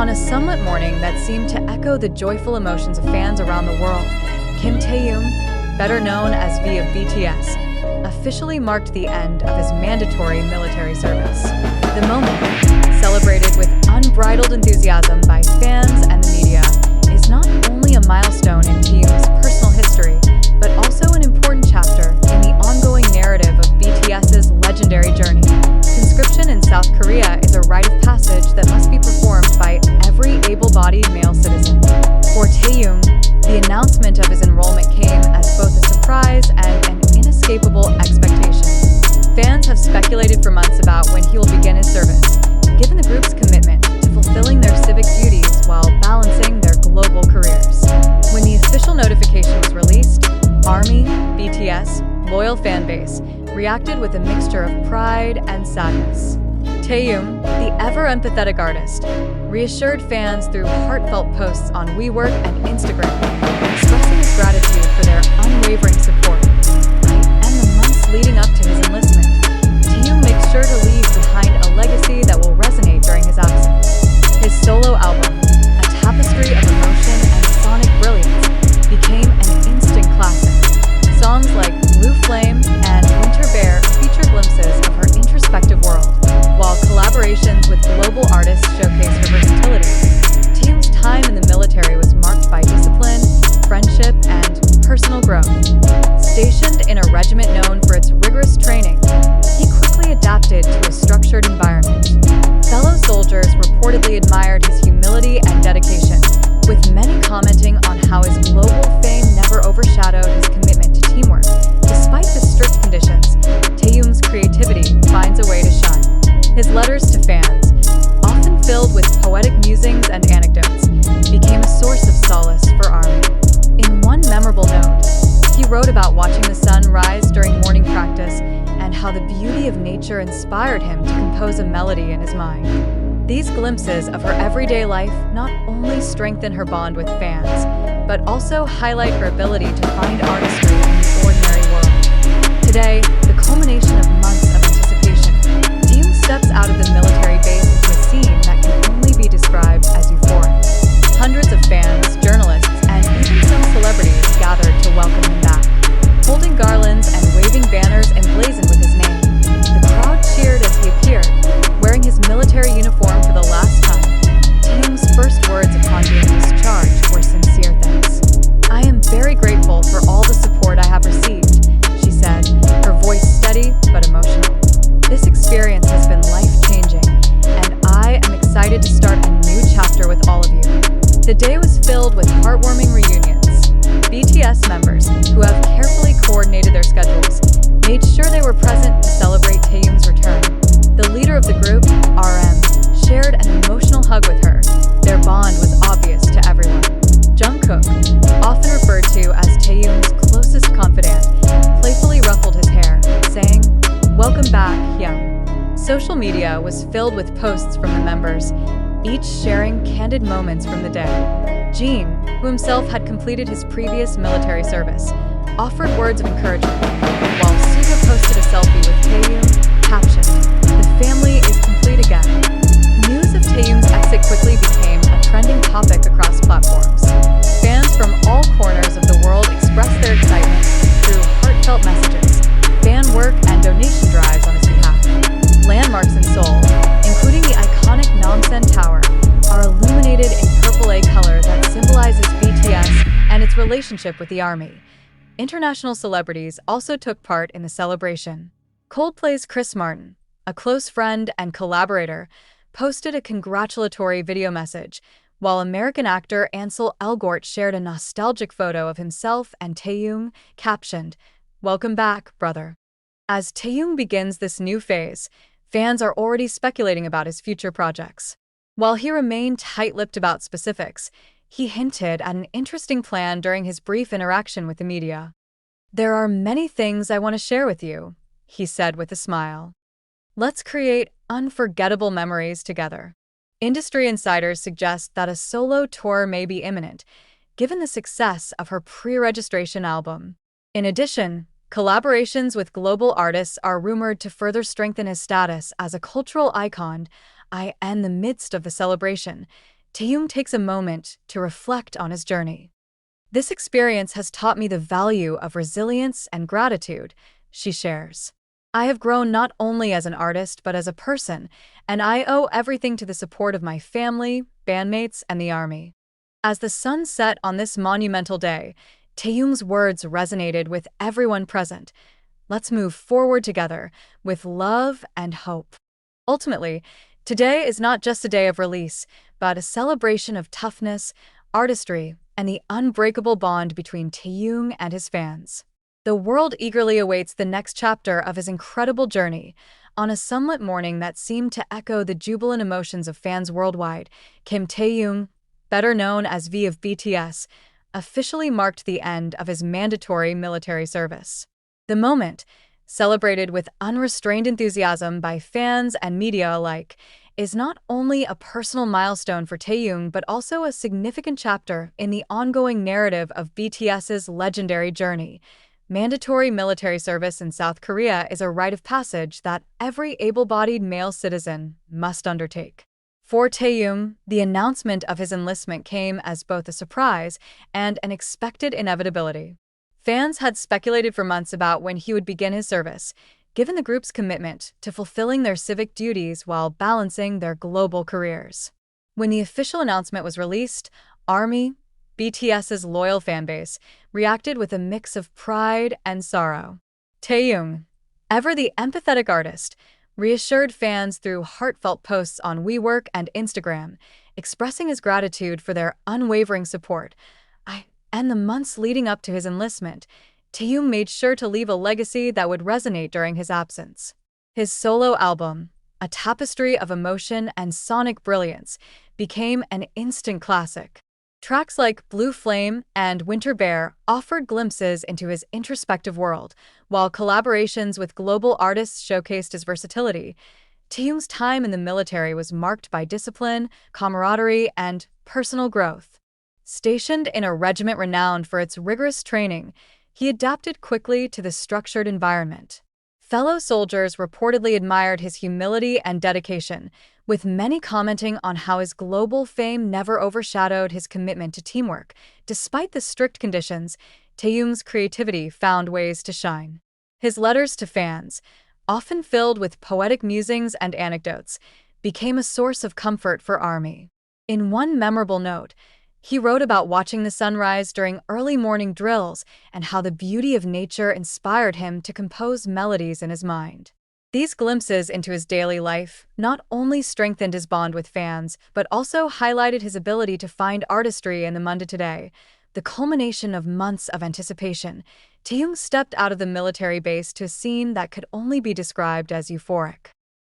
On a sunlit morning that seemed to echo the joyful emotions of fans around the world, Kim Taehyung, better known as V of BTS, officially marked the end of his mandatory military service. The moment, celebrated with unbridled enthusiasm by fans and the media, is not only a milestone in Taehyung's personal history, but also an important chapter in the ongoing narrative of BTS's legendary journey. Conscription in South Korea is a rite of passage that must be performed by every able-bodied male citizen. For Taehyung, the announcement of his enrollment came as both a surprise and an inescapable expectation. Fans have speculated for months about when he will begin his service, given the group's commitment to fulfilling their civic duties while balancing their global careers. When the official notification was released, ARMY, BTS, loyal fan base reacted with a mixture of pride and sadness. Taehyung, the ever-empathetic artist, reassured fans through heartfelt posts on WeWork and Instagram, expressing his gratitude for their unwavering support. And the months leading up to his enlistment, Taehyung makes sure to leave behind a legacy that will resonate during his absence. His solo album, a tapestry of emotion and sonic brilliance, became an instant classic. Songs like Blue Flame and Winter Bear feature glimpses of her introspective world, while collaborations with global artists showcase her versatility. Taehyung's time in the military was marked by discipline, friendship, and personal growth. Stationed in a regiment known for its rigorous training, he quickly adapted to a structured environment. Fellow soldiers reportedly admired his humility and dedication, with many commenting on how his global fame never overshadowed his commitment to teamwork. Despite the strict conditions, Taehyung's creativity finds a way to shine. His letters to fans, often filled with poetic musings and anecdotes, became a source of solace for ARMY. In one memorable note, he wrote about watching the sun rise during morning practice and how the beauty of nature inspired him to compose a melody in his mind. These glimpses of her everyday life not only strengthen her bond with fans, but also highlight her ability to find artistry in the ordinary world. Today, the culmination of months of anticipation, Taehyung steps out of the military base into a scene that can only be described as euphoric. Hundreds of fans, journalists, and even some celebrities gathered to welcome him back, holding garlands and waving banners emblazoned with his name. The crowd cheered as he appeared, wearing his military uniform for the last time. Taehyung's first words upon being discharged were sincere thanks. "I am very grateful for all the support I have received," she said, her voice steady but emotional. "This experience has been life-changing, and I am excited to start a new chapter with all of you." The day was filled with heartwarming reunions. BTS members, who have carefully coordinated their schedules, made sure they were present to celebrate Taehyung's return. The leader of the group, RM, shared an emotional hug with her. Their bond was obvious to everyone. Jungkook, often referred to as Taehyung's closest confidant, playfully ruffled his hair, saying, "Welcome back, Hyung." Social media was filled with posts from the members, each sharing candid moments from the day. Jin, who himself had completed his previous military service, offered words of encouragement, while Suga posted a selfie with Taehyung, captioned, "The family is complete again." News of Taehyung's exit quickly became a trending topic across platforms. Fans from all corners of the world expressed their excitement through heartfelt messages, fan work, and donation drives on his behalf. Landmarks in Seoul, including the iconic Namsan Tower, are illuminated in purple A color that symbolizes BTS and its relationship with the ARMY. International celebrities also took part in the celebration. Coldplay's Chris Martin, a close friend and collaborator, posted a congratulatory video message, while American actor Ansel Elgort shared a nostalgic photo of himself and Taehyung, captioned, "Welcome back, brother." As Taehyung begins this new phase, fans are already speculating about his future projects. While he remained tight-lipped about specifics, he hinted at an interesting plan during his brief interaction with the media. "There are many things I want to share with you," he said with a smile. "Let's create unforgettable memories together." Industry insiders suggest that a solo tour may be imminent, given the success of her pre-registration album. In addition, collaborations with global artists are rumored to further strengthen his status as a cultural icon. In the midst of the celebration, Taehyung takes a moment to reflect on his journey. This experience has taught me the value of resilience and gratitude, she shares. I have grown not only as an artist but as a person, and I owe everything to the support of my family, bandmates, and the army. As the sun set on this monumental day, Taehyung's words resonated with everyone present. Let's move forward together with love and hope. Ultimately, today is not just a day of release, but a celebration of toughness, artistry, and the unbreakable bond between Taehyung and his fans. The world eagerly awaits the next chapter of his incredible journey. On a sunlit morning that seemed to echo the jubilant emotions of fans worldwide, Kim Taehyung, better known as V of BTS, officially marked the end of his mandatory military service. The moment, celebrated with unrestrained enthusiasm by fans and media alike, is not only a personal milestone for Taehyung but also a significant chapter in the ongoing narrative of BTS's legendary journey. Mandatory military service in South Korea is a rite of passage that every able-bodied male citizen must undertake. For Taehyung, the announcement of his enlistment came as both a surprise and an expected inevitability. Fans had speculated for months about when he would begin his service, given the group's commitment to fulfilling their civic duties while balancing their global careers. When the official announcement was released, ARMY, BTS's loyal fanbase, reacted with a mix of pride and sorrow. Taehyung, ever the empathetic artist, reassured fans through heartfelt posts on WeWork and Instagram, expressing his gratitude for their unwavering support. And the months leading up to his enlistment, Taehyung made sure to leave a legacy that would resonate during his absence. His solo album, a tapestry of emotion and sonic brilliance, became an instant classic. Tracks like Blue Flame and Winter Bear offered glimpses into his introspective world, while collaborations with global artists showcased his versatility. Taehyung's time in the military was marked by discipline, camaraderie, and personal growth. Stationed in a regiment renowned for its rigorous training, he adapted quickly to the structured environment. Fellow soldiers reportedly admired his humility and dedication, with many commenting on how his global fame never overshadowed his commitment to teamwork. Despite the strict conditions, Taehyung's creativity found ways to shine. His letters to fans, often filled with poetic musings and anecdotes, became a source of comfort for ARMY. In one memorable note, he wrote about watching the sunrise during early morning drills and how the beauty of nature inspired him to compose melodies in his mind. These glimpses into his daily life not only strengthened his bond with fans, but also highlighted his ability to find artistry in the mundane today. The culmination of months of anticipation, Taehyung stepped out of the military base to a scene that could only be described as euphoric.